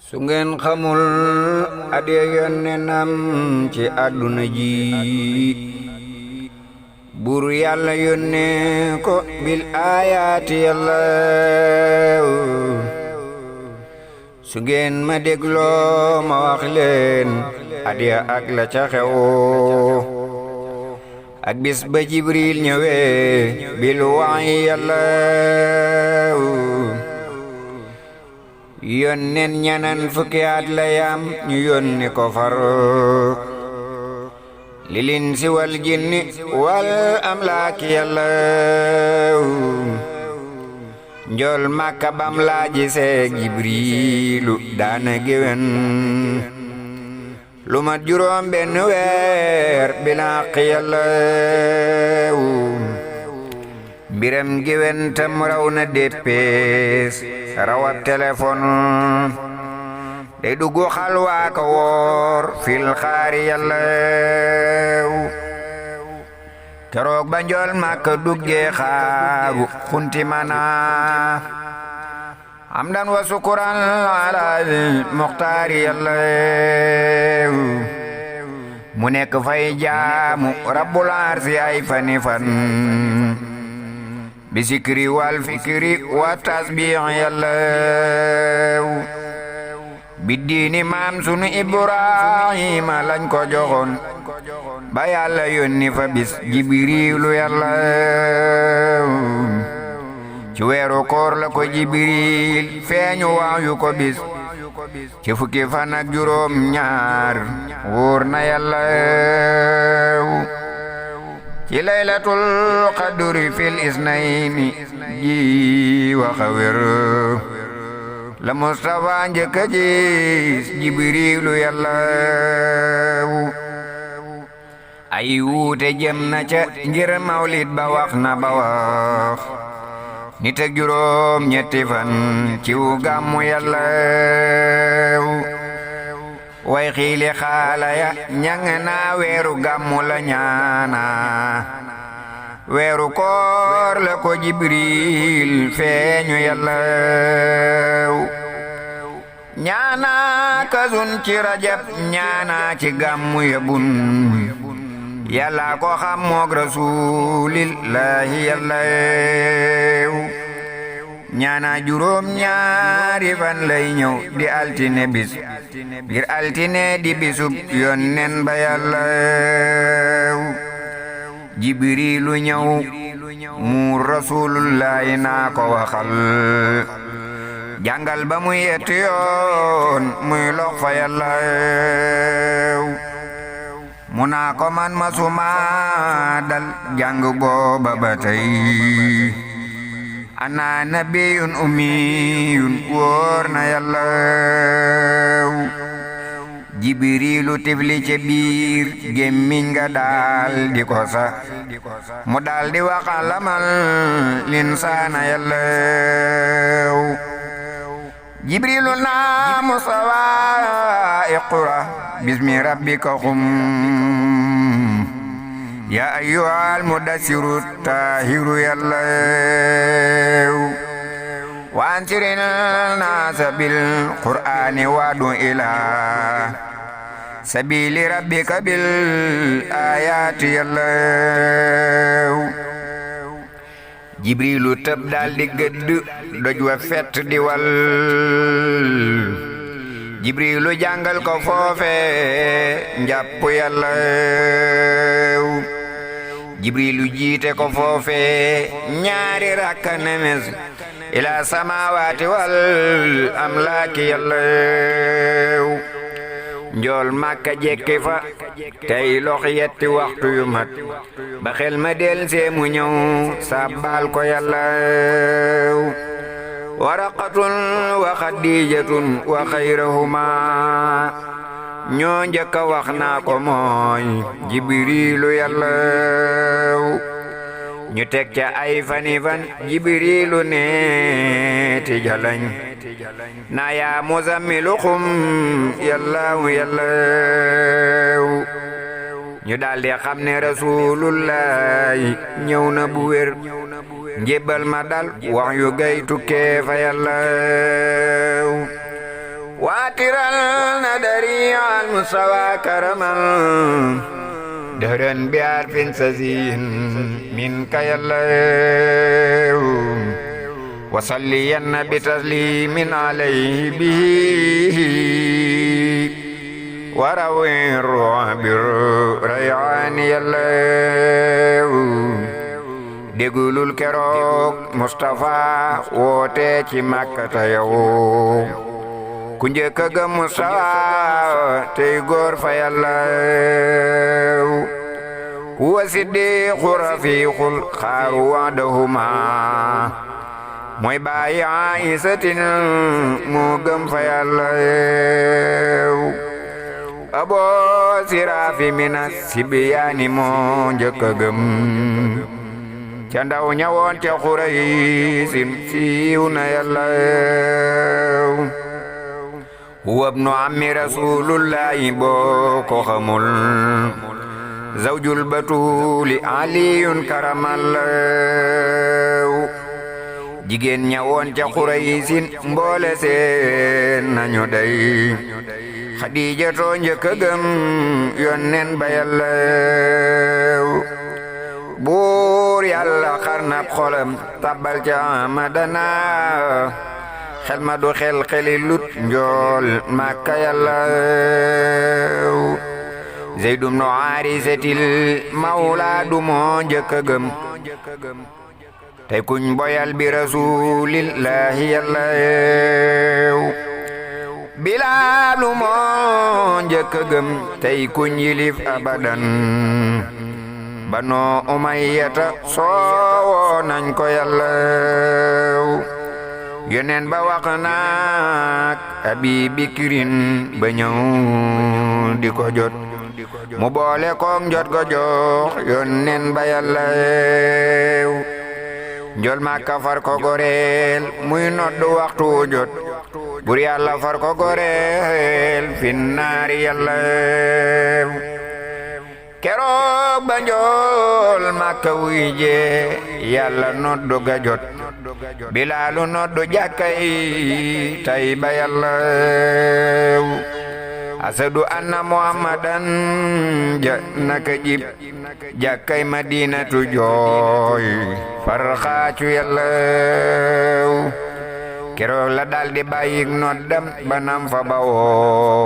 su ngeen xamul adiya yonnenam ci àdduna ji buur yàlla yónnee ko bil aayaati yàlla su ngeen ma dégloo ma wax leen adiya ak la ca xew ak bis ba jibril ñëwee bil wahyi yàlla yónneen ñanan fukki at la yam ñu yónni ko far lilin si wal jinni wal amlaaki yàlla njool Makka bam laaji seeg jibrilu daana géwén lu mat juróom benn weer bilaq yàlla mbiram géwén tam raw na déppees rawat téléphone day duggu xalwaa ka woor fil xaari yàlla keroog ba njool Makka duggee xaaru xunti mana hamdan wa sukuran ala muxtaari yàlla mu nekk fay jaamu rabbul arsi ay fani fan bi sikri wal fikri wa tasbih yàlla bi diini maam sunu Ibrahima lañ ko joxoon ba yàlla yónni fa bis jibrilu yàlla ci weeru koor la ko jibril feeñu waayu ko bis ci fukki fan ak juróom ñaar wóor na yàlla ci laylatul qadri fil isnayni ji waxa wér la Mustafa njëkk a gis jibrilu yàlla ay wuute jëm na ca ngir mawlid ba wax na ba wax nit ak juróom ñetti fan ci wu gàmmu yàlla way xiili xaala ya ñang naa weeru gàmmu la ñaana weeru koor la ko jibril feeñu yàlla ñaana kazun ci rajab ñaana ci gàmmu ya bun yàlla ko xam moog rasulillahi yàlla ñaana juróom ñaari fan lay ñëw di altine bis ngir altine di bisub yónneen ba yàlla jibrilu ñëw mu rasulullahi naa ko waxal jàngal ba muy yetti yoon muy lox fa yàlla mu naa ko man masuma dal jàng booba ba tey ana nabiyun ummiyun wóor na yàlla jibrilu tifli ca biir gémmiñ nga daal di ko sa mu daal di waxalamal linsaana yàlla jibrilu naa musawa iqra bismi rabbika xum ya ayyuhal mudassiru tahiru yàlla wa ansirin naasa bil qur'ani wadu ila sabili rabbika bil ayati yàlla jibrilu tëb daal di gëdd doj wa fett di wal jibrilu jàngal ko foofe njàpp yàlla jibrilu jiite ko foofe ñaari rakka nemes ila samawati wal amlaaki yàlla njool Makka jekki fa tey lox yetti waxtu yu mat ba xel ma del see mu ñëw sabbal ko yàlla waraqatun wa xadijatun wa xayrahuma ñoo njëkk a wax naa ko mooy jibrilu yàlla ñu teg ca ay fani fan jibrilu ne ti jalañ na yaa muzammilu xum yàllaahu yàllaahu ñu daldi xam ne rasulullahi ñëw na bu wér njébbal ma dal wax yu gay tukkee fa yàlla واترا ندري المستوى كرما دهرا بعرف سزين منك يا الله وصلين بتسليم عليه به وروي الروح بالريعان يا الله déggulul keroog Mustafa woote ci Makka ta yow ku njëkk a gëm Mustafa tey góor fa Yàlla huwa siddiqu rafiqul xaaru wa'dahuma mooy bàyyi Aysatin moo gëm fa Yàlla abo sirafi mina sibiyaani moo njëkk a gëm ca ndaw ñawoon ca Xuraysin siiw na Yàlla huwa ibnu ammi rasuulullaahi boo ko xamul zawjul batuuli aliyun karamallahu jigéen ñawoon ca Xuraysin mboole seen nañu day Xadiija too njëkk a gëm Yónneen ba Yàlla buur Yàlla xarnab xolam tabbal ca Madina xel ma du xel xeli lut njool Makka Yàlla Zayd ibnu Haarisatil mawla du moo njëkk a gëm tey kuñ boyal bi rasuulillaahi Yàlla Bilaal moo njëkk a gëm tey kuñ yilif abadan Banu Umayyata soowo nañ ko Yàlla Yoneen ba wax naak Abi Bikrin ba ñëw di ko jot mu boole koog njot ko jox Yoneen ba Yàlla njol Makka far ko goreel muy noddu waxtu jot bur Yàlla far ko goreel finnaari Yàlla keroog ba njool Makka wuy jee Yàlla noddu ga jot Bilaalu noddu jàkkay tay ba Yàlla asadu anna Muhammadan ja naka jib jàkkay Madinatu jooy farxaacu Yàlla keroog la daldi bàyyik noddam banam fa bawoo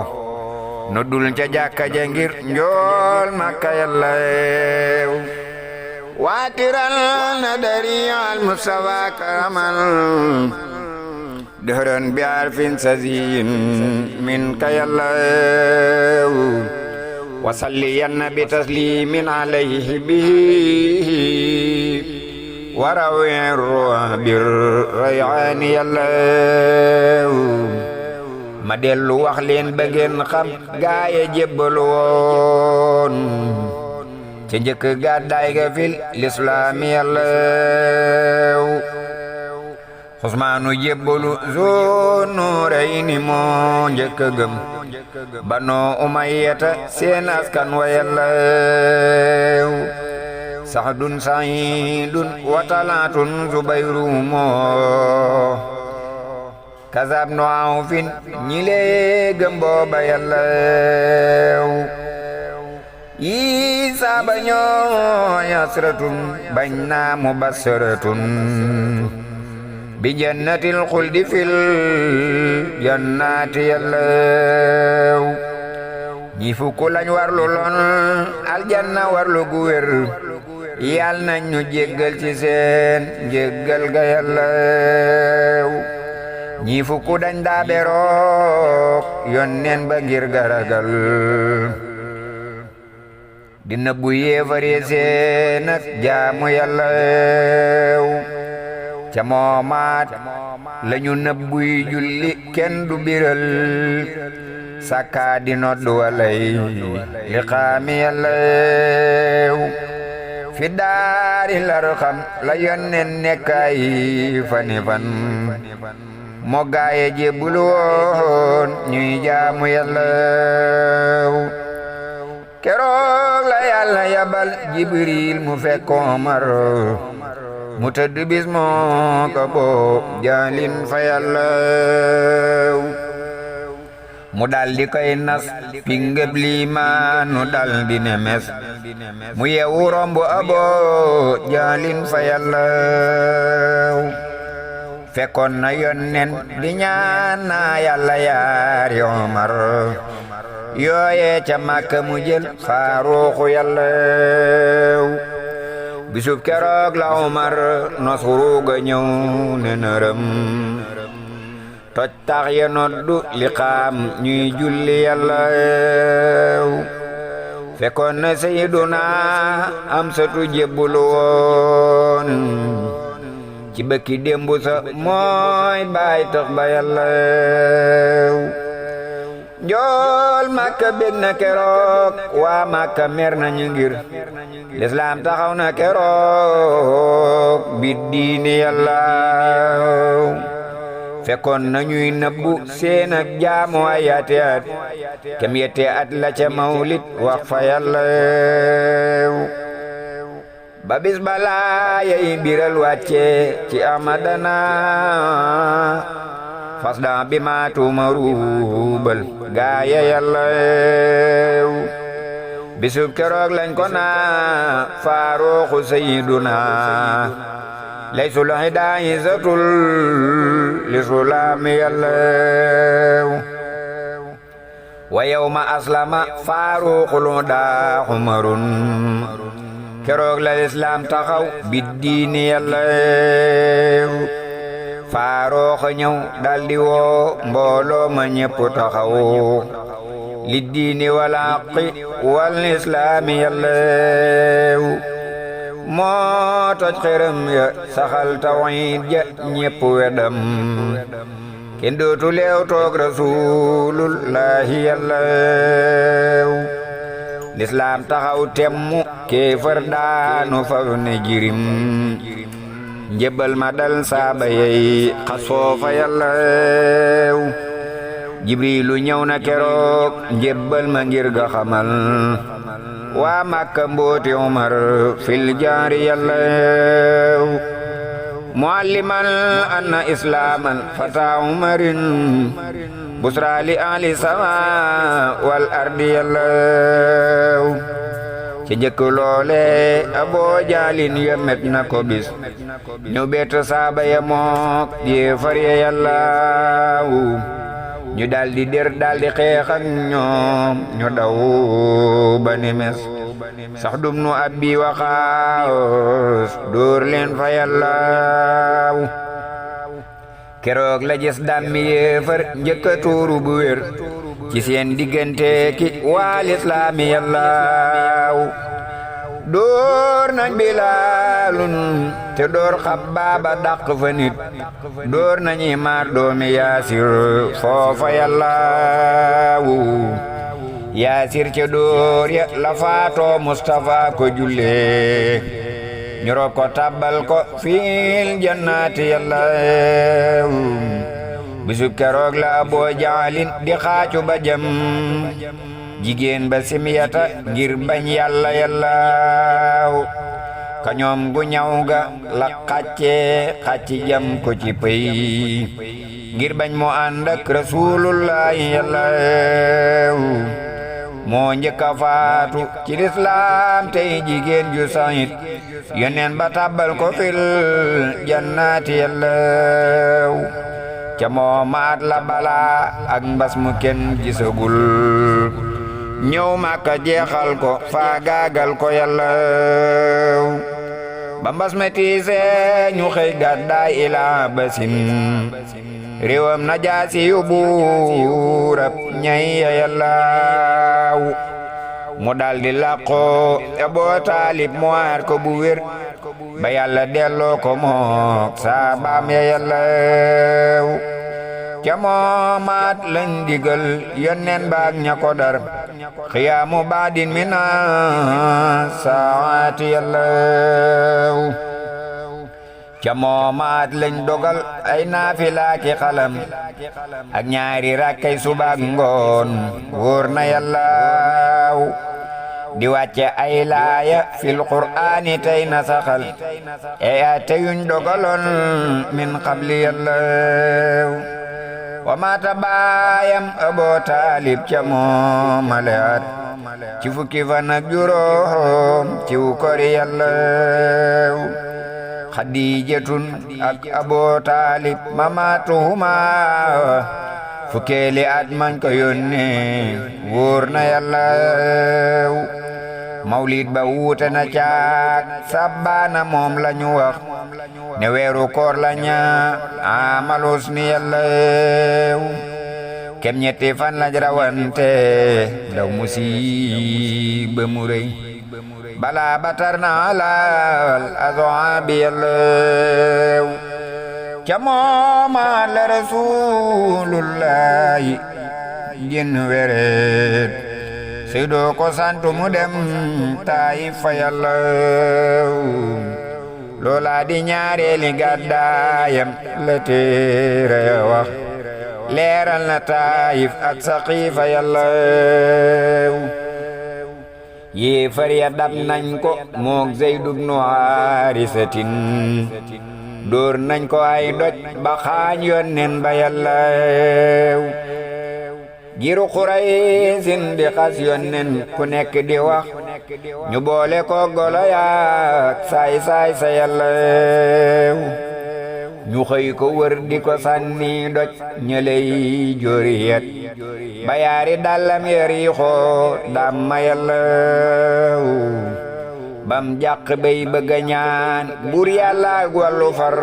noddul ca jàkka ja ngir njool Makka Yàlla waatiral nadari al mustawa karamal dëhëran bi arfin sazin minka Yàlla wasalliyanna bi taslimin alayhi bihi warawi ruh bir rayani Yàlla ma dellu wax leen ba ngeen xam gaaye jébbalu woon ca njëkk gàddaay ga fil lislaami Yàlla Usmaanu jébbalu Zul Nuurayni moo njëkk a gëm Banu Umayyata seen askan wa Yàlla Saxdun Sa'iidun wa Talaatun Zubayru moo Kazaab nu Awfin ñi lee gëm booba Yàlla yi saaba ñoo yasratun bañ naa mubassaratun bi jannatil xuldi fil jannaati Yàlla ñi fukk lañ warlu loon aljanna warlu gu wér yal nañ ñu jéggal ci seen jéggal ga Yàlla ñi fukk dañ daa berook Yónneen ba ngir garagal di nëbbu yéefare seen ak jaamu Yàlla ca moomaat lañu nëbbuy julli kenn du biral sakka di noddu walay liqaami Yàlla fi daaril arqam la Yónneen nekkay fani fan moo gaaye jébbulu woon ñuy jaamu Yàlla keroog la Yàlla yabal Jibril mu fekk Omar mu tëdd bis moo ko boob jaalin fa Yàlla mu daldi koy nas pingëb liimaanu daldi ne mes mu yewu rombu Aboo Jaalin fa Yàllaw fekkoon na yonnen di ñaan na Yàlla yaari Omar yooye ca Makka mu jël Faaruuxu Yàllaw bisub keroog la Omar nos ruuga ñëw ne nërëm toj tax ya noddu liqaam ñuy julli Yàllaw fekkoon na Seyduna Amsatu jébbulu woon ci bëkki démbu sa mooy baay tax ba Yàllaw njool Makka bég na keroog waa Makka mer nañu ngir lislaam taxaw na keroog bi diini Yàllaw fekkoon nañuy nëbbu seen ak jaamu ay ati at kem yette at la ca mawlid wax fa Yàllaw ba bis balaa yay biral wàcce ci Amadana fasda bi ma tuumarubal gaaya Yàllaw bisub keroog lañ ko naa Faaruuxu Sayyiduna laysul hidaayi zatul lisulaami Yàllaw wa yawma aslama Faaruuxul hudaa Umarun keroog la lislaam taxaw bi diini Yàllaw Faaruuxu ñëw daldi woo mbooloo ma ñépp taxaw li diini wal haqqi wal islaami Yàllaw moo toj xërëm ya saxal tawhiid ja ñépp wedam kenn dootu leew toog Rasuulullaahi Yàllaw lislaam taxaw temmu kéefar daanu faf ne jirim njëbbal ma dal saaba yey xas foofa Yàllaw Jibriilu ñëw na keroog njëbbal ma ngir ga xamal waa Makka mbooti Umar fil jaari Yàllaw mualliman anna islaaman fata Umarin busra li ahli sama wal ardi Yàllaw ci jëkk loole Aboo Jaalin yemet na ko bis ñëw bett saaba ya mook yéefar ya Yàllaw ñu daldi daldi xeex ak ñoom ñu daw ba ni mes sax dum nu Abi Waqaas dóor leen fa Yàllaw keroog la gis dammi yéefar njëkka tuuru bu wér ci seen diggante ki waa lislaami Yàllaw dóor nañ Bilaalun te dóor Xabbaaba dàq fa nit dóor nañi maar doomi Yaasir foofa Yàllaw Yaasir ca dóor ya la faatoo Mustafa ko jullee ñu rob ko tabbal ko fil jannaati Yàllaw bisub keroog la Aboo Jaalin di xaacu ba jëm jigéen ba Simyata ngir bañ Yàlla Yàllaw kañoom gu ñaw ga la xacci jam ko ci pey ngir bañ moo ànd ak Rasuulullaahi Yàllaw moo njëkk a faatu ci lislaam tey jigéen ju sayit yoneen ba tabbal ko fil jannaati Yàllaw ca moo maat la balaa ak mbas mu kenn gisagul ñëw Makka jeexal ko faagaagal ko Yàllaw ba mbas ma tiisee ñu xëy gàddaay ilaa basin réewam Najaasi yu buurab ñay ya Yàllaw mu daldi làqoo Aboo Taalib mu aar ko bu wér ba Yàlla delloo ko mook saabaam ya Yàllaw ca moomaat lañ digal yonneen baak ña ko dar xiyaamu baadin mina saati Yàllaw ca moomaat lañ dogal ay naafilaaki xalam ak ñaari rakkay subaak ngoon wóor na Yàllaw di wàcce ay laaya fil qur'aani tey na saxal e ate yuñ dogaloon min qabli Yàllaw wa mata baayam Abu Taalib ca moomale at ci fukki fan ak juróom ci kori Yàlla Xadiijatun ak Abu Taalib mamatuhuma fukkeeli at mañ ko yónnee wóor na Yàlla mawlid ba wuute na caak sabbaana moom lañu wax ne weeru koor la ñaa amalus ni Yàlla kem ñetti fan la rawante daw musiba mu rëy bala batar na alal azaabi Yàlla ca mooma la rasulullahi génn weret Seydou ko santu mu dem Taayif fa Yàlla loola di ñaareeli gàddaayam la téere wax leeral na Taayif ak Saqiifa Yàlla yéefar ya dab nañ ko moog Zayd ibnu Haarisatin dóor nañ ko ay doj ba xaañ Yónneen ba Yàlla giru Quraysin di xas Yónneen ku nekk di wax ñu boole ko golo yaak saay-saay sa Yàlla ñu xëy ko wër di ko sànni doj ñëley joriyet ba yaari dallam yari xoo damma Yàlla bam jàq bay bëgga ñaan bur Yàlla wàllu far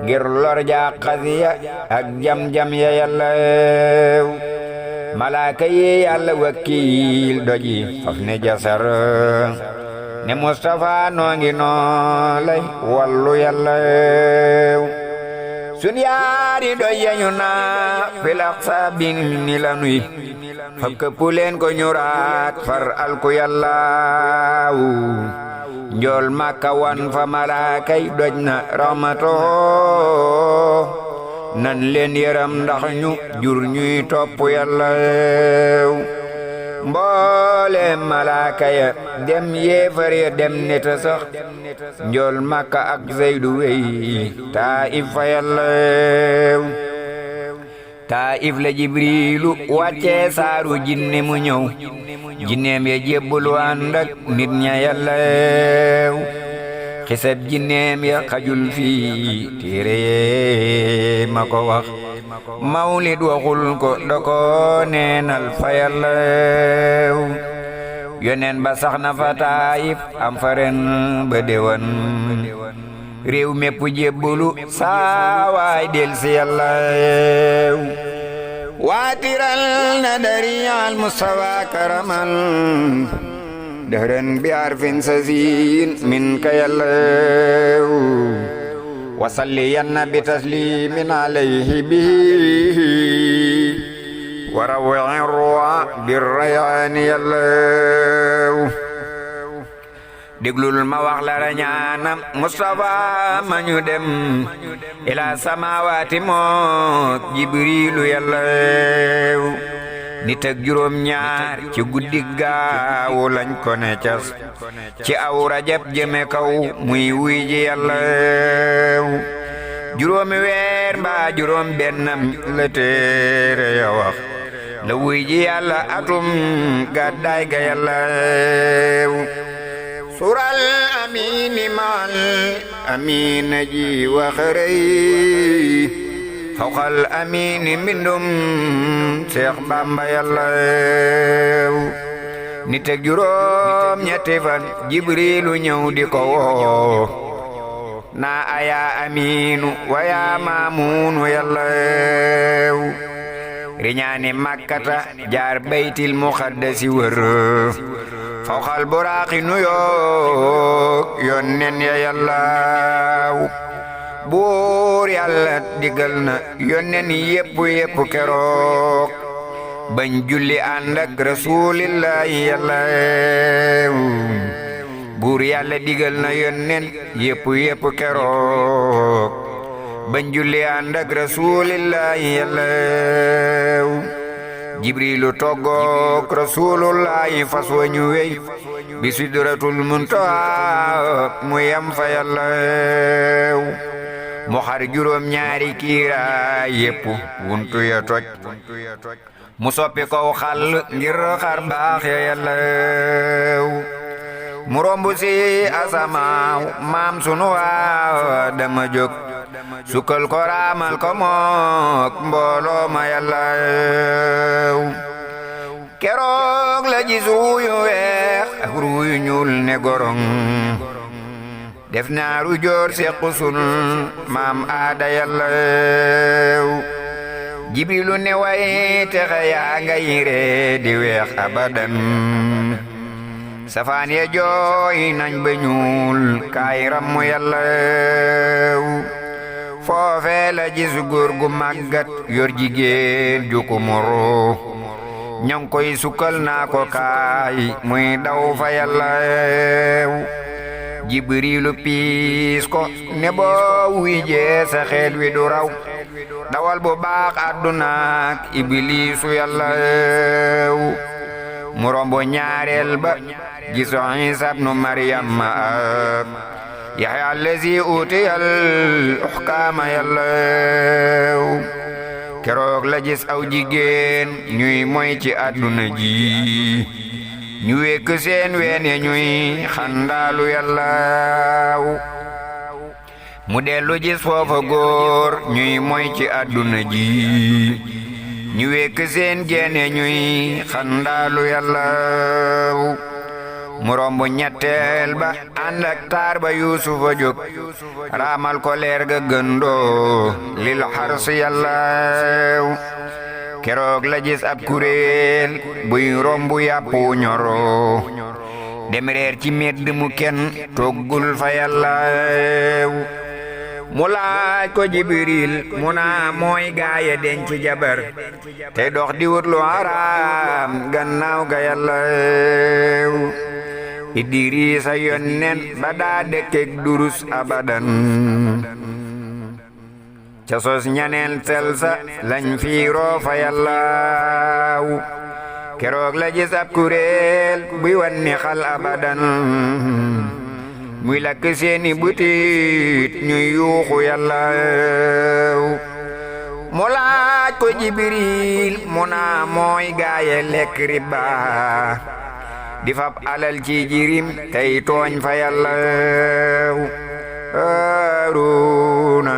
ngir lor jàqasiya ak jam-jam ya Yàlla malaaka yi Yàlla wakiil doji faf ne jasar ne Mustafa noo ngi noo lay wallu Yàlla sun yaari doy yañu naa filax sabin ni la nuy fab këpp leen ko ñuraat far alku Yàlla njool Makka wan fa malaakay doj na rahmato nan leen yëram ndax ñu jur ñuy topp Yàlla mboole malaaka ya dem yéefar ya dem neta sax njool Makka ak Zeydu wey Taayif fa Yàlla Taayif la Jibriilu wàccee saaru jinne mu ñëw jinneem ya jébbulu ànd ak nit ña Yàlla xisab jinneem ya xajul fii téere ma ko wax mawlid waxul ko da ko neenal fa Yàlla Yónneen ba sax na fa Taayif am fa ren ba déwan réew mépp jébbulu saawaay del si Yàlla waatiral na dariyal Mustafa karaman dahran bi arfin sazin min ka Yàlla wasalliyanna bi taslimin alayhi bihi wa raw'i ruwa bir rayani Yàlla déglul ma wax la rañaanam Mustafa ma ñu dem ila samawati mook Jibriilu Yàlla nit ak juróom ñaar ci guddi gaawu lañ ko ne cas ci aw Rajab jëme kaw muy wuy ji Yàlla juróomi weer mbaa juróom bennam la téere ya wax la wuy ji Yàlla atum gàddaay ga Yàlla sural amini mal amina ji waxarey fawqal amini mbindum Seex Bamba Yàlla nit ak juróom ñetti fan Jibriilu ñëw di ko woo naa aya aminu waya maamunu Yàlla riñaani Makkata jaar baytil muqaddasi wër fawqal buraaqi nuyoog Yónneen ya Yàlla buur Yàlla digal na Yónneen yépp keroog bañ julli ànd ak rasulillahi Yàlla buur Yàlla digal na Yónneen yépp keroog bañ julli ànd ak rasulillahi Yàlla Jibriilu toggook rasulullahi fas wa ñu wey bi sidratul muntaha mu yam fa Yàlla mu xar juróom ñaari kiiraay yépp wuntu ya toj mu soppi kow xal ngir xar baax ya yàllaw mu romb si asamaaw maam sunu waa dama jóg sukkal ko raamal ko mook mbooloo ma yàllaw keroog la gis ruuyu weex ak ruuyu ñuul ne gorong def naaru joor sequ sun maam aada yàllaw jibrilu ne way texe yaa ngay ree di weex abadan safaan ya jooy nañ ba ñuul kaay rammu yàllaw foofe la gis góor gu màggat yor jigéen ju ko moro ñang koy sukkal naa ko kaay muy daw fa yàllaw jibrilu piis ko ne boo wuy jee sa xeet wi du raw dawal bu baax àddunaak ibliisu yàllaw mu rombo ñaareel ba giso Isa ibnu Maryam ak Yaxya allazi utiyal uhkaama yàllaw keroog la gis aw jigéen ñuy moy ci àdduna ji ñu wekk seen weene ñuy xandaalu yàllaw mu dellu gis foofa góor ñuy moy ci àdduna ji ñu wekk seen geene ñuy xandaalu yàllaw mu romb ñetteel ba ànd ak taar ba Yuusufa jóg raamal ko leer ga gëndoo lil xars yàllaw keroog la gis ab kuréel buy rombu yàppu ñoro dem reer ci medd mu kenn toggul fa yàllaw mu laaj ko Jibril mu naa mooy gaaye denc jabar te dox di wut lu haram gannaaw ga yàllaw Idrisa yonnen ba daa dëkkek durus abadan ca sos ñaneel selsa lañ fiiroo fa yàllaw keroog la gis ab kuréel buy wanni xal abadan muy lakk seeni butit ñuy yuuxu yàllaw mu laaj ko Jibril mu naa mooy gaaye lekk riba di fab alal ci jirim tey tooñ fa yàllaw Haaruna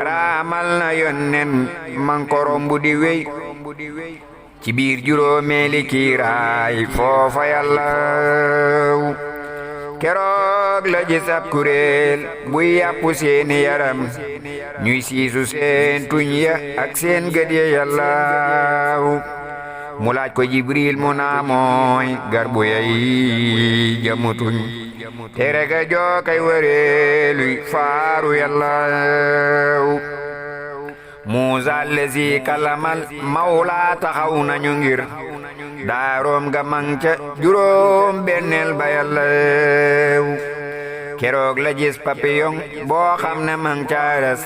raamal na yonnen man ko rombu di wey ci biir juróomeeli kiiraay foofa yàllaw keroog la gis ab kuréel buy yàppu seeni yaram ñuy siisu seen tuñ ya ak seen gët ya yàllaw mu laaj ko Jibril mu naa mooy garbu yay jamutuñ te rega joo kay wëreeluy faaru yàllaw Muusa allazi kalamal mawla taxaw nañu ngir daaroom ga mang ca juróom benneel ba yàllaw keroog la gis papillon boo xam ne mang ca res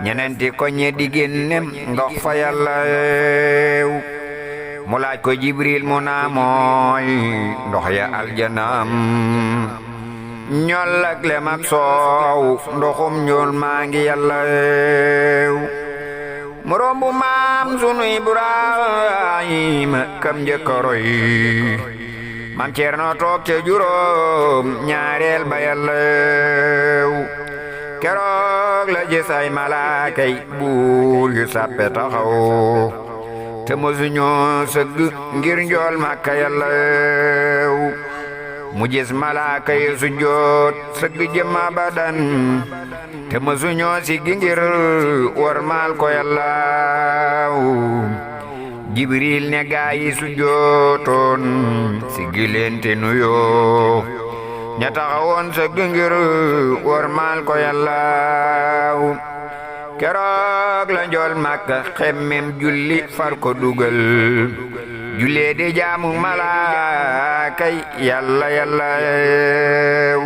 ñenenti koñe di génnem ndox fa yàllaw mu laaj ko Jibril mu naa mooy ndox ya aljanam ñol ak lem ak soow ndoxum ñool maa ngi yàllaw mu rombu maam sunu Ibrahima kam njëkka roy maam Ceerno toog ca juróom ñaareel ba yàllaw keroog la gis ay malaakay buur yu sàppe taxaw te mosuñoo sëgg ngir njool Makka yàllaw mu gis malaaka yi sujjoot sëgg jëm abadan te mosuñoo siggi ngir wormaal ko yàllaw Jibril ne gaa yi sujjootoon siggi leen te nuyoo ña taxawoon sëgg ngir wormaal ko yàllaw keroog la njool Makka xemmem julli far ko dugal jullee de jaamu malaakay yàlla yàllaw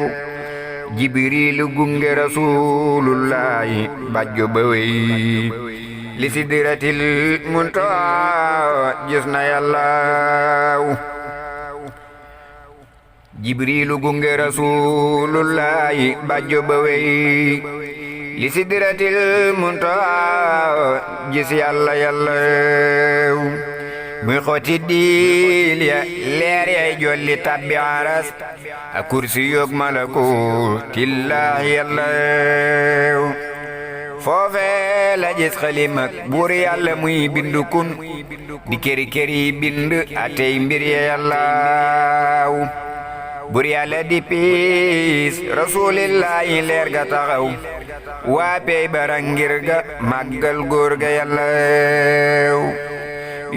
Jibriil gunge Rasulullahi bajjo ba wey li sidratil muntaha gis na yàllaw Jibriil gunge Rasulullahi bajjo ba wey li sidratil muntaha gis yàlla yàlla muy xooti diil ya leer yay jolli tabbi aras a kursi yoog malakutillaahi yàlla foofe la gis xalimak buur yàlla muy bindu kun di keri keri bind atey mbir ya yàlla buur yàlla di piis rasulillahi leer ga taxaw waa pey barangir ga màggal góor ga yàlla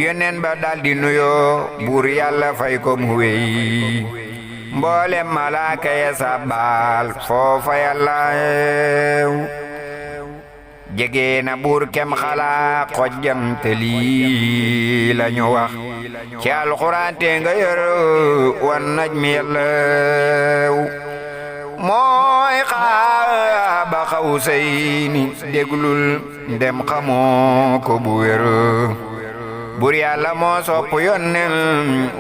yonen ba daldi nuyoo buur yàlla fay ko mu wey mboolem malaaka ya sabbaal foofa yàlla jege na buur kem xalaa xojjam te lii lañu wax ci alxuraan te nga yor wan najmi yàlla mooy xaaba xawsayni déglul ndem xamoo ko bu wér buur yàlla moo sopp yonnel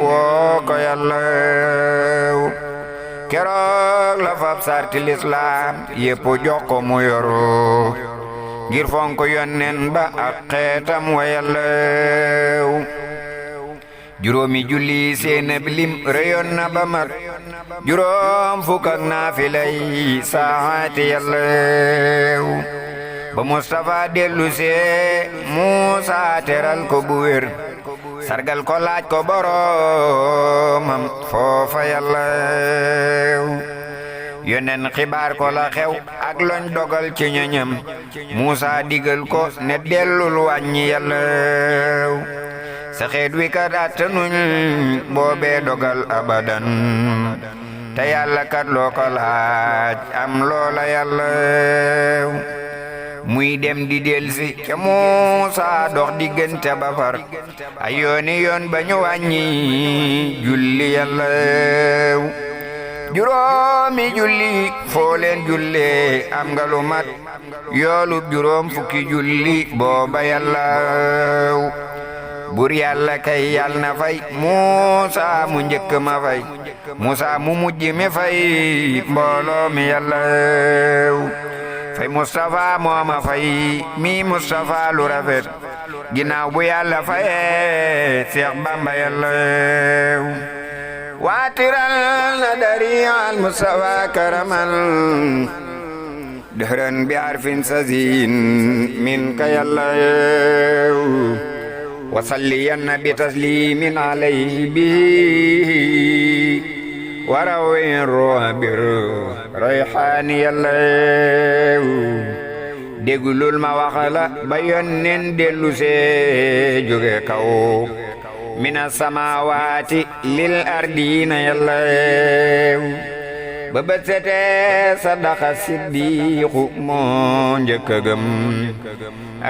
woo ko yàlla keroog la fab sarti lislaam yépp jox ko mu yoru ngir fonk yonnen ba ak xeetam wa yàlla juróomi julli seenab lim reyoon na ba mat juróom fukk ak naafilay saati yàlla ba Mustafa dellu see Muusa teral ko bu wér sargal ko laaj ko boromam foofa yàlla yonen xibaar ko la xew ak loñ dogal ci ñoñam Muusa digal ko ne dellul wàññi yàlla sa xeet wi kat attanuñ boobee dogal abadan te yàlla kat loo ko laaj am loola yàlla muy dem di delsi ca Muusa dox diggante ba far ay yooni yoon ba ñu wàññi julli yàlla juróomi julli foo leen jullee am nga lu mat yoolub juróom fukki julli booba yàlla bur yàlla kay yàlla na fay Muusa mu njëkk ma fay Muusa mu mujj mi fay mbooloo mi yàlla fay Mustafa mooma fay mi Mustafa lu rafet ginnaaw bu yàlla fayee Seex Bamba yàlla waatiral na dari al Mustafa karamal dëhran bi arfin sazin min ka yàlla wasalliyanna bi taslimin alayhi bi warawin robir rayhaani yàlla déglul ma waxala ba yonnen dellu see jóge kaw mina samaawaati lil ardiina yàlla ba bët setee sadaqa siddiqu moo njëkk a gëm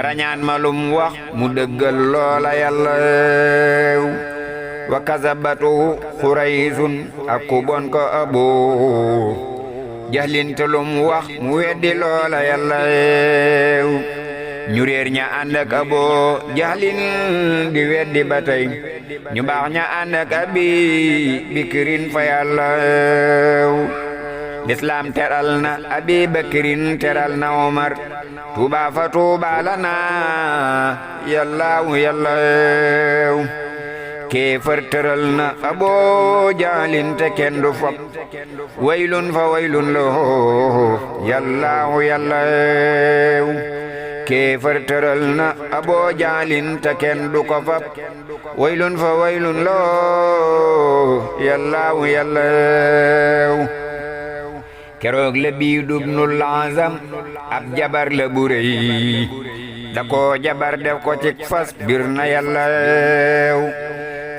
rañaan malum wax mu dëggal loola yàlla wa kazabatu xuraysun ak ku bon ko abu jaxlintelum wax mu weddi loola yàlla ñu réer ña ànd ak abo jaxlin di weddi ba tey ñu baax ña ànd ak abi bikirin fa yàlla lislaam teral na abi bakirin teral na omar tuuba fa tuuba lana yàllaawu yàllaaw kéefar tëral na abo jaalin te kenn du fop waylun fa waylun lahu yàllaawu yàllaaw kéefar tëral na abo jaalin te kenn du ko fop waylun fa waylun lahu yàllaawu yàllaaw keroog la bii dubnul azam ab jabar la bu rëy da ko jabar def ko ci fas bir na yàlla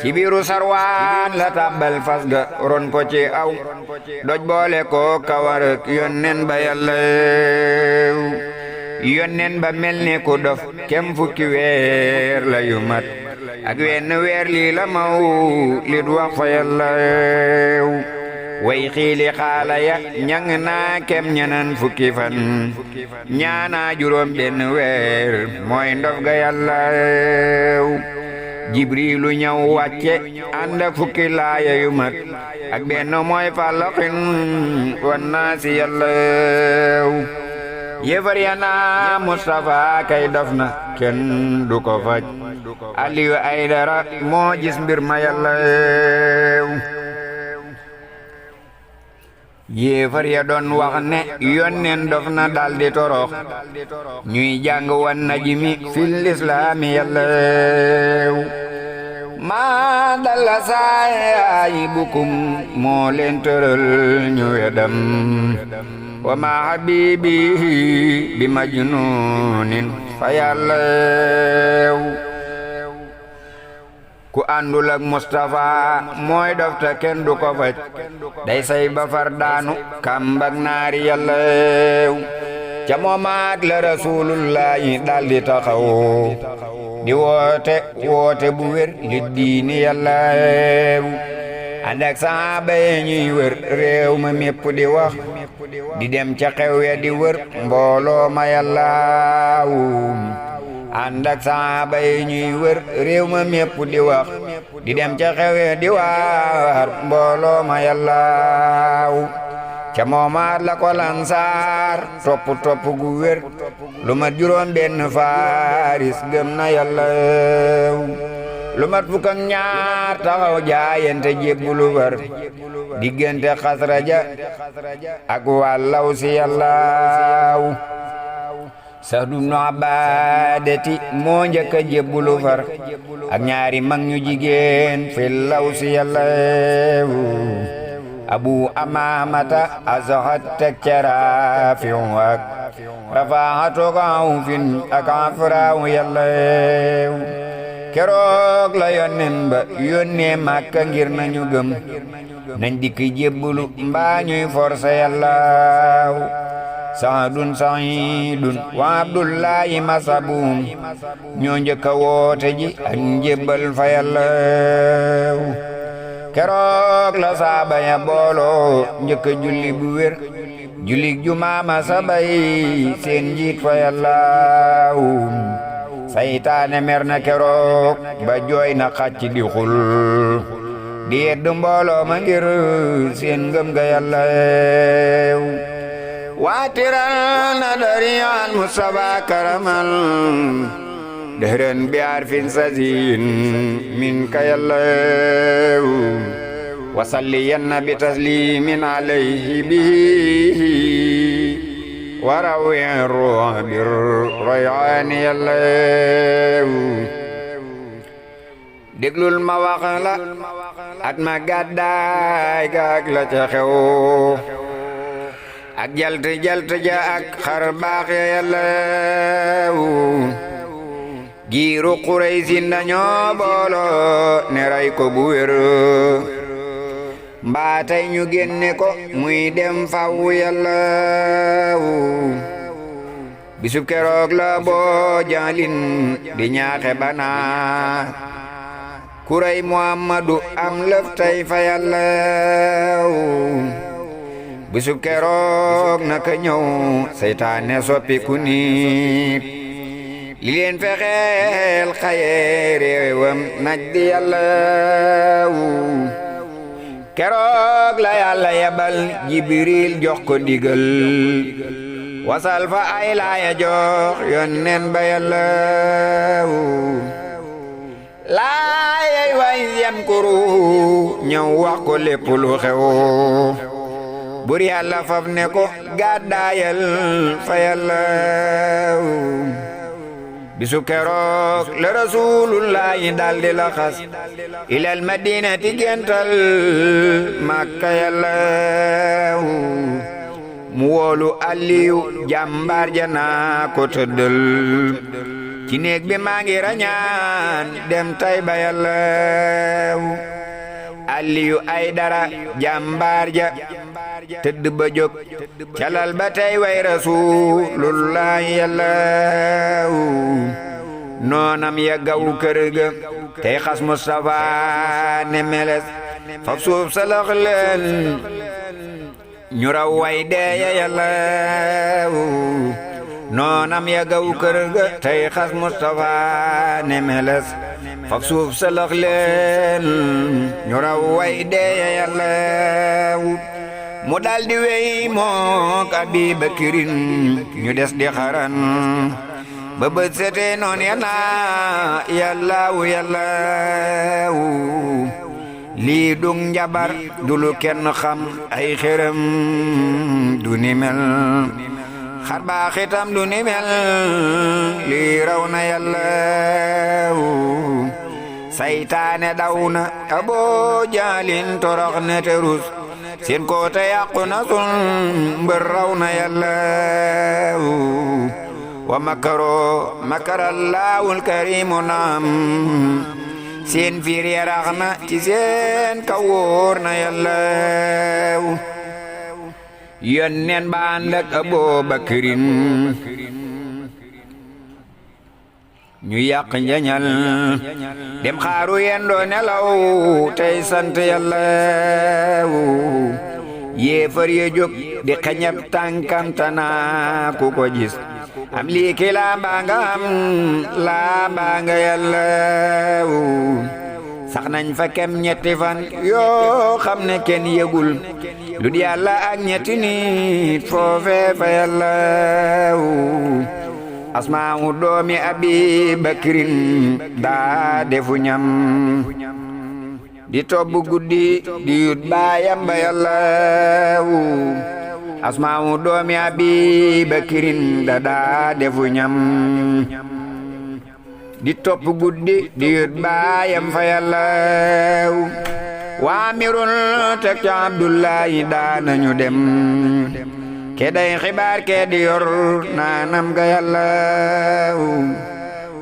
ci biiru sarwaan la tàbbal fas ga ron ko ci aw doj boole ko kawar ak yonnen ba yàlla yonnen ba mel ne ku dof kem fukki weer la yu mat ak wenn weer lii la maw li du wax fa yàlla way xiili xaala ya ñang naa kem ñanan fukki fan ñaana juróom benn weer mooy ndof ga yàlla jibrilu ñëw wàcce ànd ak fukki laaya yu mat ak benn mooy fàllaxin wan naa si yàlla yéefar ya naa Mustafa kay daf na kenn du ko faj Aliyu Aydara moo gis mbir ma yàlla yéefar ya doon wax ne yónneen dof na daldi torox ñuy jàng wan najmi fil islaami yàlla maa dalla saayi bukum moo leen tëral ñu wedam wa ma habibi bi majnunin fa yàlla ku àndul ak Mustafa mooy dof te kenn du ko faj day say ba far daanu kambak naari yàlla ca moomaat la rasulullahi daldi taxaw di woote bu wér li diini yàlla ànd ak saaba yi ñuy wër réew ma mépp di wax di dem ca xew ya di wër mbooloo ma yàlla ànd ak saaba yi ñuy wër réew ma mépp di wax di dem ca xew ya di waar mbooloo ma yàlla ca moomaat la ko lansaar topp gu wér lu mat juróom benn faaris gëm na yàlla lu mat fukk ak ñaar taxaw jaayante jébbulu war diggante Xasraja ak wàllaw si yàlla Sa'du bnu Ubaadata moo njëkk a jébbulu far ak ñaari mag ñu jigéen fillaw si yàlla Abu Amaamata As'ad teg ca Raafi'u ak Rafaa'atu Awfin ak Afraaw yàlla keroog la yónneen ba yónnee Makka ngir nañu gëm nañ dikk jébbulu mbaa ñuy forcé yàlla Saadun Saidun wa Abdullahi masabum ñoo njëkk a woote ji ak njébbal fa yàlla keroog la saaba ya booloo njëkk a julli bu wér julli jumaama sabay seen njiit fa yàlla saytaane mer na keroog ba jooy na xàcc di xul di yedd mbooloo ma ngir seen ngëm ga yàlla waatiral na dari al Mustafa karamal dehren bi arfin sazin min ka yàlla wasalliyanna bi taslimin alayhi bihi warawi ruh bir rayani yàlla déglul ma wax la at ma gàddaay ga ak la ca xew ak jalt ja ak xar baax ya yàlla giiru Quraysin dañoo booloo ne ray ko bu wér mbaa tey ñu génne ko muy dem faw yàlla bisub keroog la boo jaalin di ñaaxe bana kuray Muhammadu am lëf tey fa yàlla bisub keroog naka ñëw seytaane soppi ku nit li leen fexeel xaye réewam naj di yàlla keroog la yàlla yebal Jibril jox ko digal wasal fa ay laaya jox yónneen ba yàlla laayay way yan kuru ñëw wax ko lépp lu xew bur yàlla faf ne ko gàddaayal fa yàlla bisu keroog la rasulullahi daldi la xas ilal madinati gental Makka yàlla mu woolu Aliyu jàmbaar ja naa ko tëddal ci néeg bi maa ngi rañaan dem Tayba yàlla Aliyu Aydara jàmbaar ja tëdd ba jóg calal ba tey way rasulullahi yàlla noonam ya gaw kër ga tey xas Mustafa ne meles faf suuf salax leen ñu raw way deeya yàlla noonam ya gaw kër ga tey xas Mustafa ne meles faf suuf salax leen ñu raw way deeya yàlla mu daldi wey mook Abi Bakirin ñu des di xaran ba bët setee noon yana yallaawu yallaawu lii dung njabar du lu kenn xam ay xërëm du ni mel xar baax itam du ni mel lii raw na yallaawu saytaane daw na Aboo Jaalin torox na te rus seen ko te yàqu na sun mbër raw na yallaawu wa makaro makarallahul karimu naam seen fiir yarax na ci seen kaw wóor na yallaawu yónneen ba ànd ak Aboo Bakirin ñu yàq njañal dem xaaru yendoo nelaw tey sant yallaawu yéefar ya jóg di xañab tànkam tanaa ku ko gis am lii ki laa mbaa nga am laa mbaa nga yallaawu sax nañ fa kem ñetti fan yoo xam ne kenn yëgul lu di yàlla ak ñetti nit foofee fa yallaawu Asmaawu doomi Abi Bakirin daa defu ñam di tobb guddi di yut baayam ba yallaawu Asmaawu doomi Abi Bakirin daa defu ñam di topp guddi di yut baayam fa yallaawu waamirul teg ca Abdullahi daanañu dem ke day xibaar ke di yor naanam ga yallaawu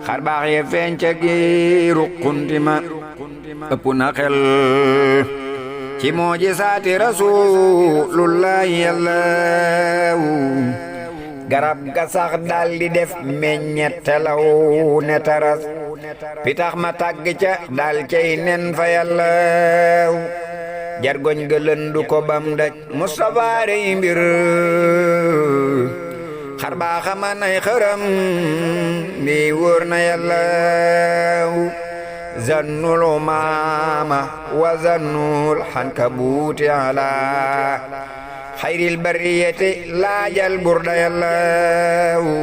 xar baax ye feeñ ca gi ruquntima ëpp na xel ci muujisaati rasuulullaahi yallaawu garab ga sax daldi def meññettelaw ne taras pitax ma tàgg ca dal cay nen fa yallaawu jargoñ ga lëndu ko bam daj Mustafa rey mbir xar baaxa man ay xëram mi wóor na yallaawu zannul umaama wa zannul xankabuuti ala xayril bariyati laajal burda yallaawu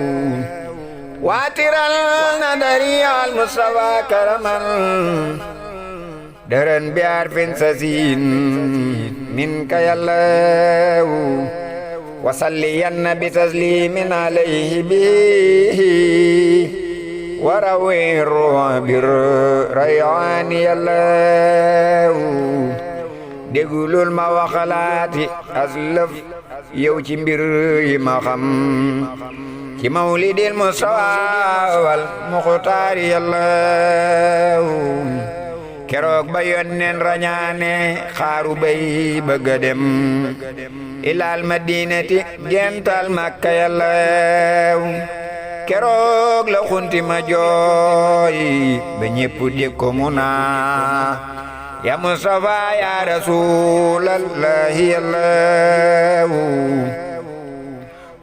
waatiral na dariyal Mustafa karaman dërën bi arfin sasin minka yallaawu wasalliyanna bi taslimin alayhi bihi warawi ruuha bir rayyaani yallaawu déggulul ma waxalaati aslëf yow ci mbir yi ma xam ci mawlidil Mustafa wal Muxtaari yallaawu keroog ba yónneen rañaane xaaru bay bëgga dem ilal madinati gental Makka yallaawu keroog la xunti ma jooy ba ñépp dégg ko mu naa ya Mustafa ya Rasulallahi yallaawu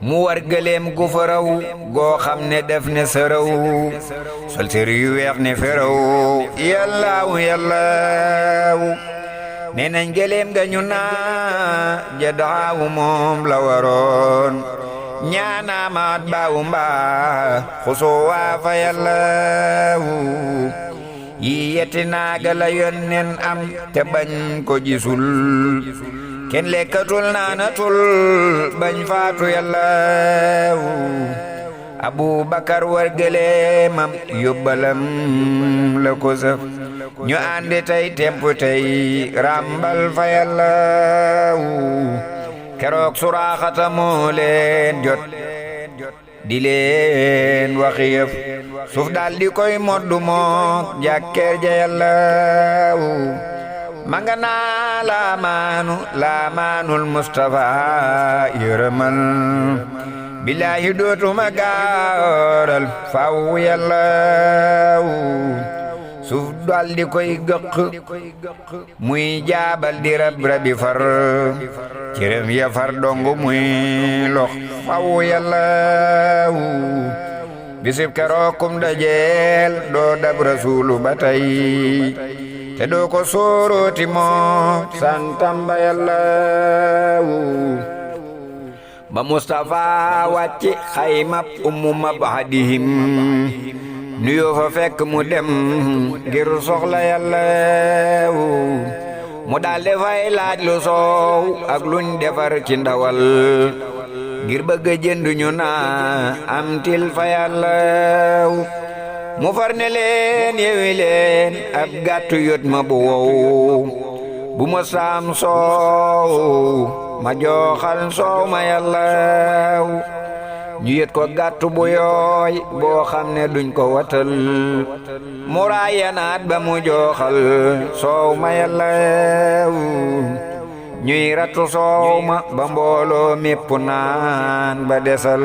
mu war gëleem gu faraw goo xam ne def ne saraw sol sër yu weex ne feraw yallaawu yallaawu nee nañ gëleem ga ñu naa jadaawu moom la waroon ñaanaamaat baawu mbaa xusoo waa fa yallaawu yi yetti naaga la yónneen am te bañ ko gisul kenn lekkatul naanatul bañ faatu yallaawu Abubakar war gëleemam yóbbalam la ko sëf ñu àndi tey temp tey rambal fa yallaawu keroog Suraaxata moo leen jot di leen waxi yëf suuf daal di koy moddu mook jàkkeer ja yallaawu manga naa laamaanul Mustafa yërëmal billaahi dootuma gaaral faw yallaawu suuf dal di koy gëq muy jaabal di rab rabi far cërëm ya far dongu muy lox faw yallaawu bisib kerookum dajeel doo dab rasuulu ba tey te doo ko soorooti moo santam ba yàllaawu ba Mustafa wàcci xaymab ummu mabadihim nuyoo fa fekk mu dem ngir soxla yàllaawu mu daldi fay laaj lu soow ak luñ defar ci ndawal ngir bëgg jënd ñu naa am til fa yàllaawu mu far ne leen yewi leen ab gàttu yot ma bu wow bu ma saam soow ma jooxal soow ma yàllaaw ñu yët ko gàttu bu yooy boo xam ne duñ ko watal mu raayanaat ba mu jooxal soow ma yàllaaw ñuy rattu soow ma ba mbooloo mépp naan ba desal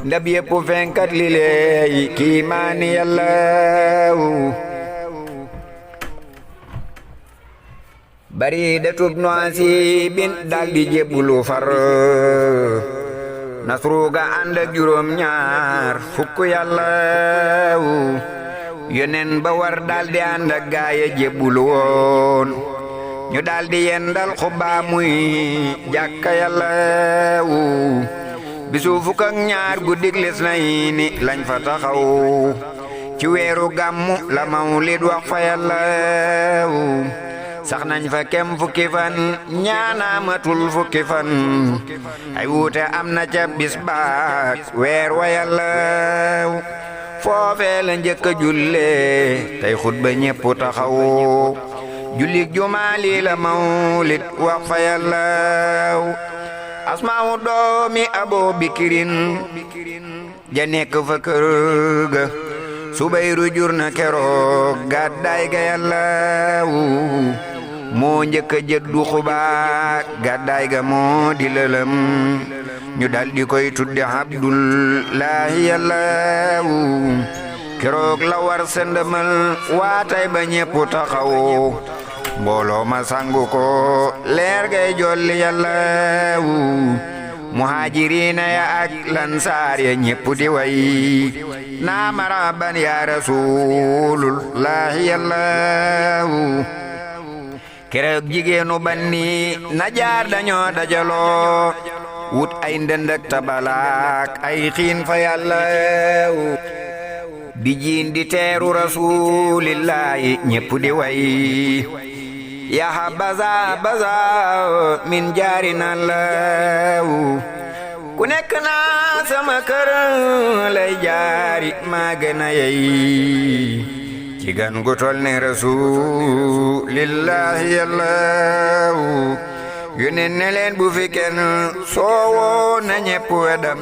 ndab yépp fenkat li leey kii maani yàllaaw bari de tub no asibin daldi jébbulu far nasruga ànd ak juróom ñaar fukk yàllaaw yonen ba war daldi ànd ak gaaya jébbulu woon ñu daldi yendal Xubaa muy jàkka yàllaaw bisu fukk ak ñaar guddig Lisnayni lañ fa taxaw ci weeru gàmmu la mawlid wax fa yàllaaw sax nañ fa kem fukki fan ñaanaamatul fukki fan ay wuute am na ca bis baak weer wa yàllaaw foofee la njëkk a jullee tey xutba ñépp taxaw jullik jumaali la mawlid wax fa yàllaaw asmaawu doomi Aboo Bikirin ja nekk fa kër ga Subayru jur na keroog gàddaay ga yàllaaw moo njëkk a jëddu Xubaa gàddaay ga moo di lëlëm ñu daldi koy tudde Abdullaahi yàllaaw keroog la war sëndëmal waatay ba ñépp taxaw mbooloo ma sangu ko leer gay jolli yàllaaw muhaajiriina ya ak lansaar ya ñépp di way naa maraban ya rasuulullaahi yàllaaw keroog jigéenu Banni Najaar dañoo dajaloo wut ay ndëndëk tabalaak ay xiin fa yàllaaw di jiin di teeru rasuulillaahi ñépp di way ya habaza baza min jaarina law ku nekk naa sama kër lay jaari maa gën a yey ci gan gu tol ne rasuulillaahi yàllaaw yónneen ne leen bu fi kenn soowoo na ñépp wedam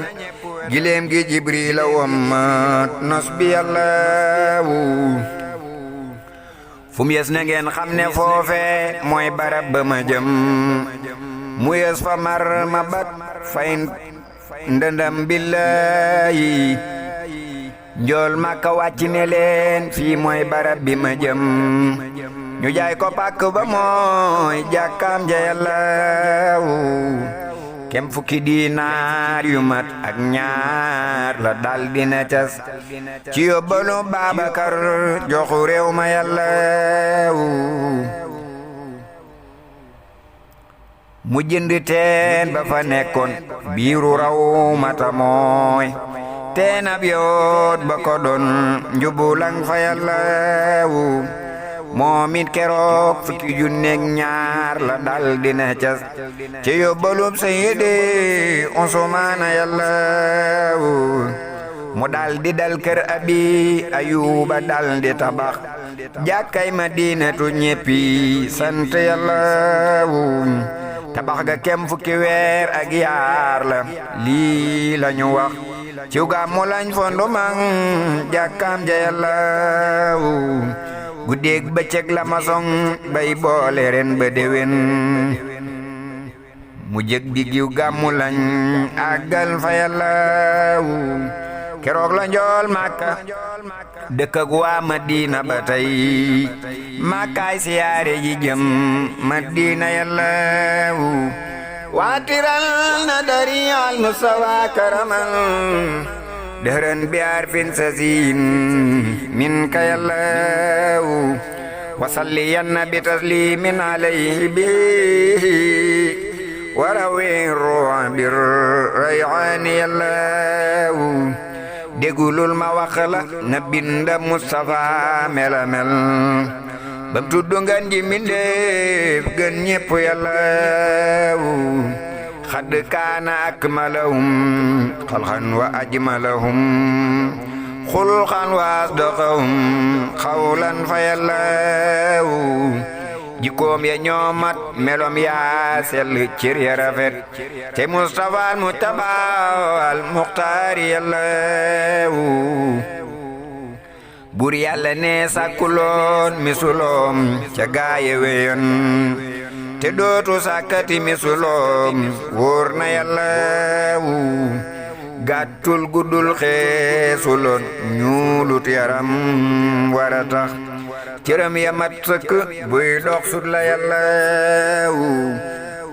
gileem gi Jibriila wammat nos bi yàllaaw fu mu yes na ngeen xam ne foofe mooy barab ba ma jëm mu yes fa mar ma bat fay ndëndam billaahi njool Makka wàcc ne leen fii mooy barab bi ma jëm ñu jaay ko pàkk ba mooy jàkkaam ja yàllaaw kem fukki diinaar yu mat ak ñaar la dal dina cas ci yóbbalu Babakar joxu réew ma yàllaaw mu jënd teen ba fa nekkoon biiru raw mata mooy teen ab yoot ba ko doon njubulang fa yàllaaw moom it keroog fukki junneeg ñaar la dal dina cas ci yóbbalub Seydi Usmaan yàllaaw mu dal di dal kër Abi Ayuba dal di tabax jàkkay Madinatu ñéppi sant yàllaaw tabax ga kem fukki weer ak yaar la lii lañu wax ciw gàmmu lañ fondu mang jàkkaam ja yàllaaw guddeeg bëccëg la masoŋ bay boole ren ba déwén mu jëg di giw gàmmu lañ àggal fa yàllaaw keroog la njool Makka dëkk ak waa Madina ba tey Makkaay siyaare ji jëm Madina yàllaaw waatiral na dari al mustawa karamal dëhërën bi arfin sasin min ka yàllaaw وصلين بتسليم عليه به وروي الروح بالريعان يالله déggulul ma wax la na binda Mustafa mela mel bam tuddu ngan ji mindeef gën ñépp yàllaw xadd kaana akmalahum xalxan wa ajmalahum xulxan wa asdaqahum xawlan fa yàllaw jikkoom ya ñoomat melom yaa sell cër ya rafet te Mustafa al Mujtaba al Muxtaar yàllaw buur yàlla ne sàkkuloon misuloom ca gaaye weyoon te dootu sàkkati misuloom wóor na yàllaw gàttul guddul xeesuloon ñuulut yaram wara tax cëram ya mat sëkk buy dox sut la yàllaw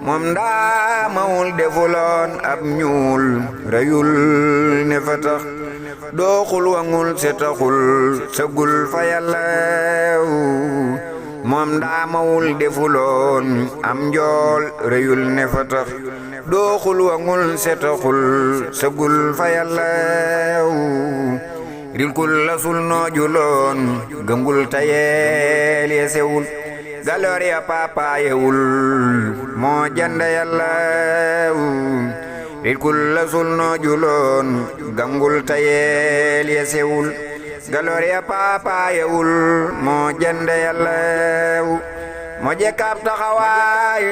moom ndaa mawul defuloon ab ñuul reyul ne fa tax dooxul wangul setaxul sëgul fa yàllaw moom ndaa mawul defuloon am njool reyul ne fa tax dooxul wangul setaxul sëgul fa yàllaw rilkul lasul noojuloon gëngul tayeel ya sewul galoor ya papaayewul moo janda yàllaw rilkul lasul noojuloon gëngul tayeel ya sewul galoor ya papaayewul moo janda yàllaw moo jekkaab taxawaay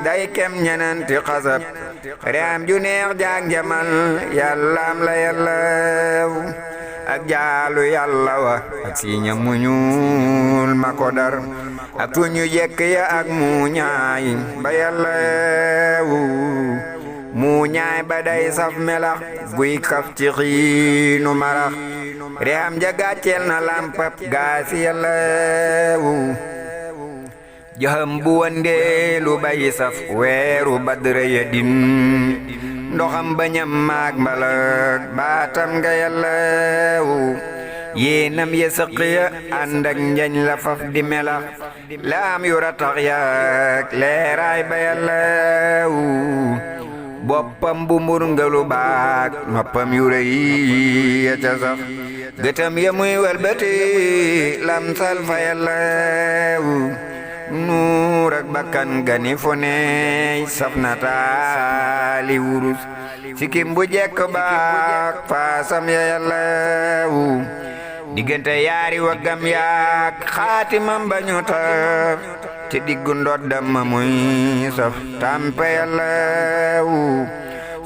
day kem ñenanti xasab ream ju neex jaag jamal yàllaam la yàllaw ak jaalu yàlla wa ak siiña muñul ma ko dar ak tuñu jekk ya ak muuñaay ba yàllaw muuñaay ba day saf melax guy kaf ci xiinu marax ream ja gàcceel na lampap gaasi yàllaw jaham bu wandeelu bay saf weeru badre ya din ndoxam bañam maag mbalak baatam nga yàllaw yéenam ya sëq ya ànd ak njañ la faf di melax laam yu ratax yaak leeraay ba yàllaw boppam bu mbur ngalu baak noppam yu rëy ya ca sax gëtam ya muy walbati lamsal fa yàllaw nuur ak bakkan gani foney saf na taali wurus sikim bu jekk baak faasam ya yàllaw diggante yaari waggam yaak xaatimam bañu taf ci diggu ndoddam ma muy saf tampe yàllaw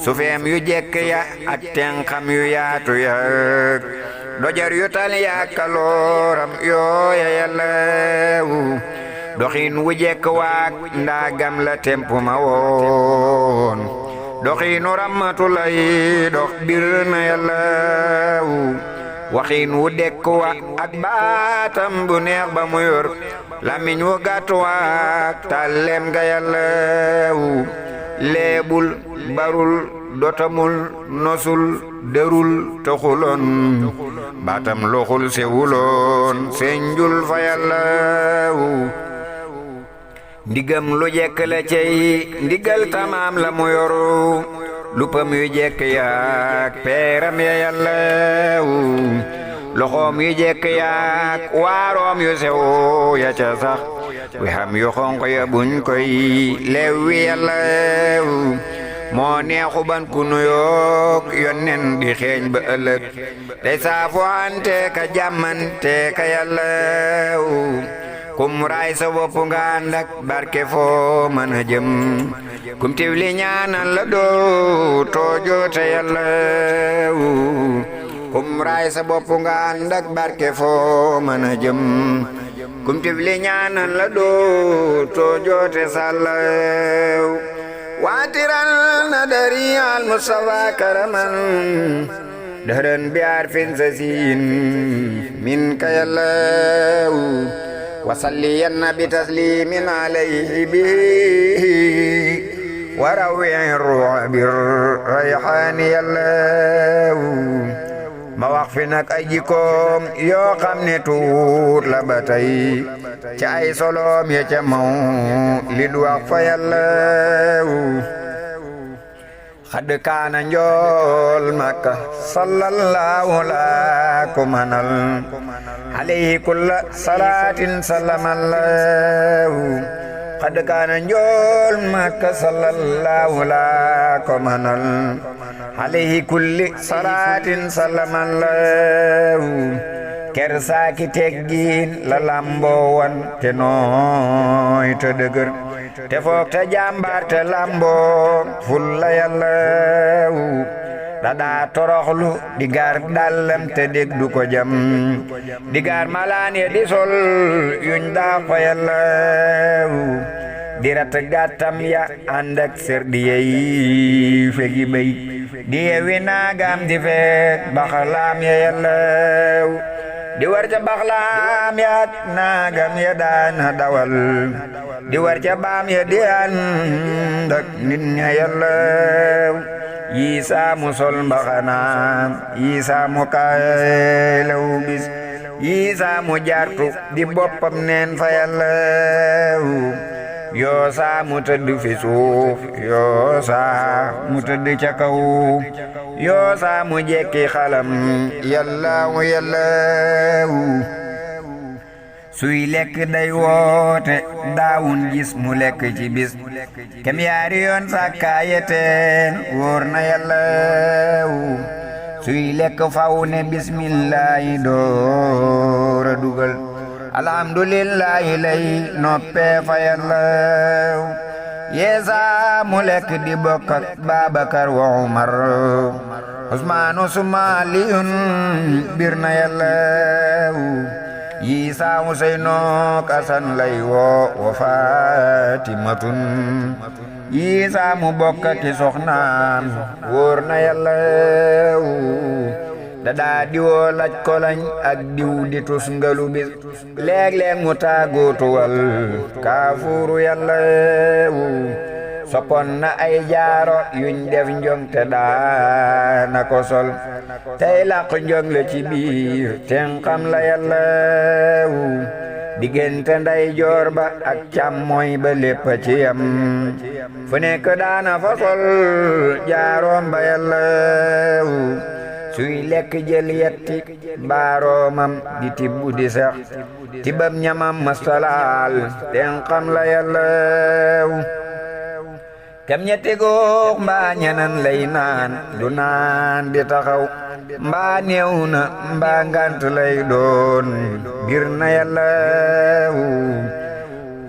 sufeem yu jekk ya ak tenxam yu yaatu yak dojar yu tal yaak kalooram yooya yàllaw doxin wu jekk waak ndaagam la temp ma woon doxinu rammatulay dox bir na yàllaw waxin wu dekk wa ak baatam bu neex ba mu yor lamiñ wu gàtt waak tàllem ga yàllaw leebul barul dotamul nosul derul taxuloon baatam loxul sewuloon senjul fa yàllaw ndigam lu jekk la cey ndigal tamaam la mu yoru lupam yu jekk yaak peeram ya yàllaw loxoom yu jekk yaak waaroom yu sew ya ca sax wi xam yu xonq ya buñ koy lewi yàllaw moo neexu ban ku nuyook yonnen di xeeñ ba ëllëg day saafo ante ka jàmmante ka yàllaw kum raay sa bopp nga ànd ak barke foo mën a jëm kum tivli ñaanal la doo toojoote yàllaw kum raay sa bopp nga ànd ak barke foo mën a jëm kum tivli ñaanal la doo toojoote sàllaw waatiral na dari al Mustafa karaman dahran bi arfin sasin min ka yàllaw وصلين بتسليم عليه به وروع الروح بالريحان يالله ma wax fi nag ay jikkoom yoo xam ne tuut la ba tey ci ay soloom ya ca maw li du wax fa yàlla xad kaana njool makka sallallahu la ko manal alayhi kulla salaatin salamallahu xad kaana njool makka sallallahu la ko manal alayhi kulli salaatin salamallahu kersaaki teggiin la lamboo wan te nooy te dëgër te foog te jàmbaar te lamboo fulla yàllawu dadaa toroxlu di gaar dallam te dég du ko jam di gaar malaan ye di sol yuñ daa ko yàllawu di rat gàttam ya ànd ak ser di yey fegi bay di yewi naagam di feek baxalaam ya yàllawu di war ca baxlaam ya naagam ya daana dawal di war ca baam ya di ànd ak nit ña yàllaw yi saamu sol mbaxanaam yi saamu kaalaw bis yi saamu jaartu di boppam neen fa yàllaw yoo saamu tëdd fi suuf yoo saamu tëdd ca kaw yoo saamu jekki xalam yàllaaw yàllaaw suy lekk day woote daawun gis mu lekk ci bis kem yaari yoon sàkkaayeteen wóor na yàllaaw suy lekk faw ne bismillaahi doora dugal alhamdulillahi lay noppee fa yàllaaw yeesa mu lekk di bokk ak Babakar wa Umar Usmaanu suma Aliyun bir na yàllaaw Yiisa Useynook Asan lay woo wa Faatimatun Yiisa mu bokk ak soxnaam wóor na yàllaaw dadaa diwoo laj ko lañ ak diw di tus ngalu bis léeg-léeg mu tàggootuwal kaafuuru yàllaawu soppon na ay jaaro yuñ def njong te daana ko sol tey làq njong la ci biir ten xam la yàllaawu diggante nday joor ba ak càmmooy ba lépp ci yam fu nekk daana fa sol jaaroom ba yàllaawu suy lekk jël yetti baaroomam di tibbu di sax tibam ñamam mastalaal ten xam la yàllaaw kem ñetti góox mbaa ñenan lay naan du naan di taxaw mbaa néew na mbaa ngant lay doon bir na yàllaaw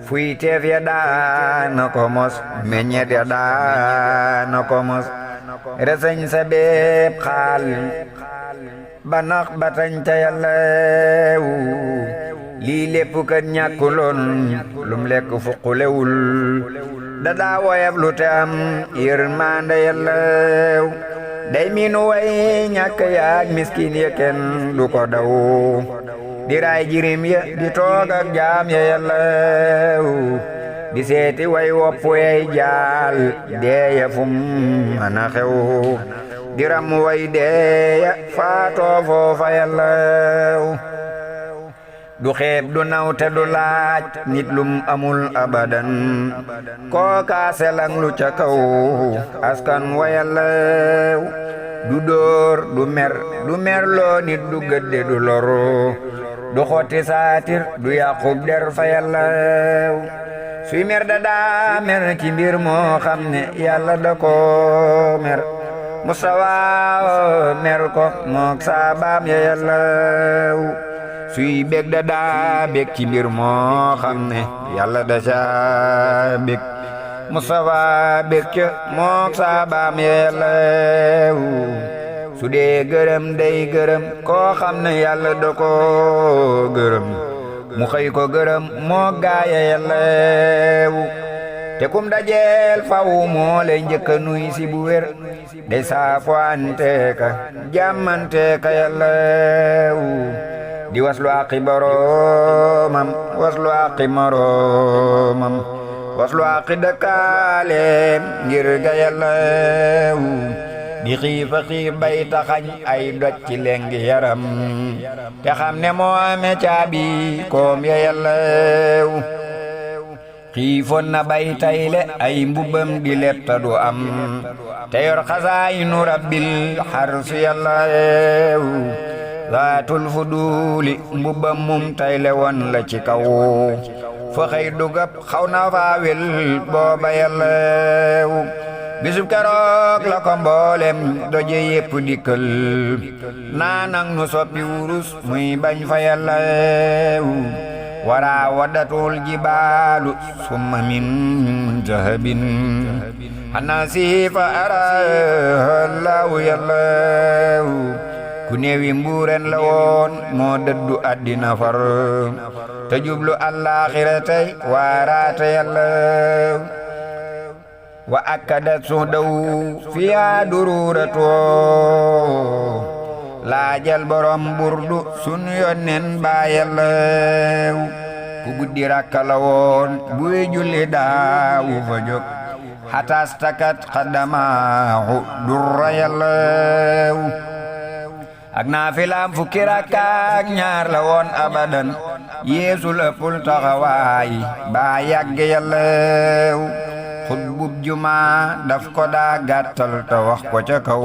fuy teef ya daana ko mos meññet ya daana ko mos reseñ sa bépp xaal banax batañ ca yàllaaw lii lépp kat ñàkkuloon lum lekk fuqulewul dadaa woyaf lu te am yërmande yàllaaw day miinu way ñàkk yaak miskin ya kenn du ko daw di raay jirim ya di toog ak jaam ya yàllaaw di seeti way wopp yey jaal deeya fum ana xew di ram way deeya faatoo foofa yàllaaw du xeeb du naw te du laaj nit lum amul abadan kooka selang lu ca kaw askan wa yàllaaw du dóor du mer loo nit du gëdde du loro du xotti saatir du yàqub der fa yàllaaw suy mer daa mer ci mbir moo xam ne yàlla da ko mer musawa mer ko mook saabaam ya yàllaaw suy bég daa bég ci mbir moo xam ne yàlla da ca bég musawa bég ca mook saabaam ya yàllaaw su dee gërëm day gërëm koo xam ne yàlla da ko gërëm mu xëy ko gërëm moo gaaya yàllaaw te kum dajeel faw moo lay njëkka nuy si bu wér day saafo anteeka jàmmanteeka yàllaaw di waslu aqi boroomam waslu aqi moroomam waslu aqi dëkkaaleem ngir ga yàllaaw di xiifa xiif bay taxañ ay doj ci lengi yaram te xam ne moo ame caabi koom ya yàllaw xiifoon na bay tayle ay mbubbam di letta du am te yor xasaayinu rabbil xarsi yàllaw zaatul fuduuli mbubbam mum tayle woon la ci kaw fa xëy dugab xaw na faawel booba yàllaw bisub keroog la ko mboolem doje yépp dikkal naa nang nu soppi wurus muy bañ fa yàllaw wara wadatul jibaalu summa min zahabin anasi fa arallahu yàllaw ku neewi mbuuren la woon moo dëddu àddina far te jublu àllaaxira tey waaraate yàllaw wa akkadat suhdaw fiya dururato laajal borom burdu sun yonnen baa yàllaw ku guddi rakka la woon buy julli daawu fa jóg xatastakat xaddamaahu durra yàllaw ak naafilaam fukki rakka ak ñaar la woon abadan yeesul ëppul taxawaay baa yàgg yàllaw xutbub juma daf ko daa gàttal te wax ko ca kaw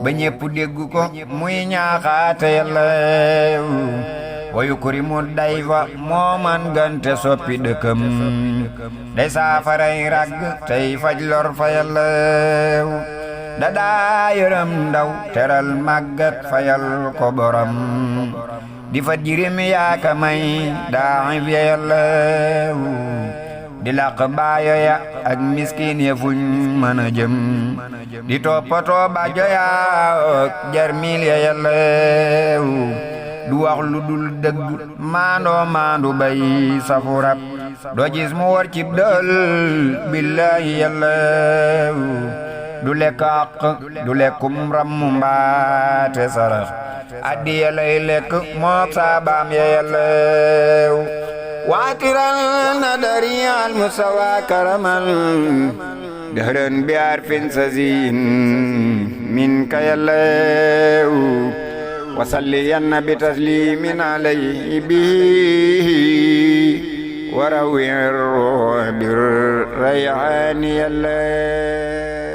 ba ñépp dégg ko muy ñaaxaate yàllaw wayu kurimu day fa mooman gante soppi dëkkam day saafaray ragg tey faj lor fa yàllaw da daa yërëm ndaw teral màggat fayal ko borom di fa jirim yaaka may daa if ya yàllaw di làq baayo ya ak miskin ya fuñ mën a jëm di toppatoo baajo ya ak jarmil ya yàllaw du wax lu dul dëgg maandoo maandu bay safurab doo gis mu war cib dël billahi yàllaw du lekk àq du lekkum rammu mbaate sarax addiya lay lekk mook saabaam ya yàllaw waatiral nadari al musawa karamal dahran bi arfin sazin min ka yàllaw wasalli yanna bi taslimin alayhi bihi warawir bir rayani yàllaw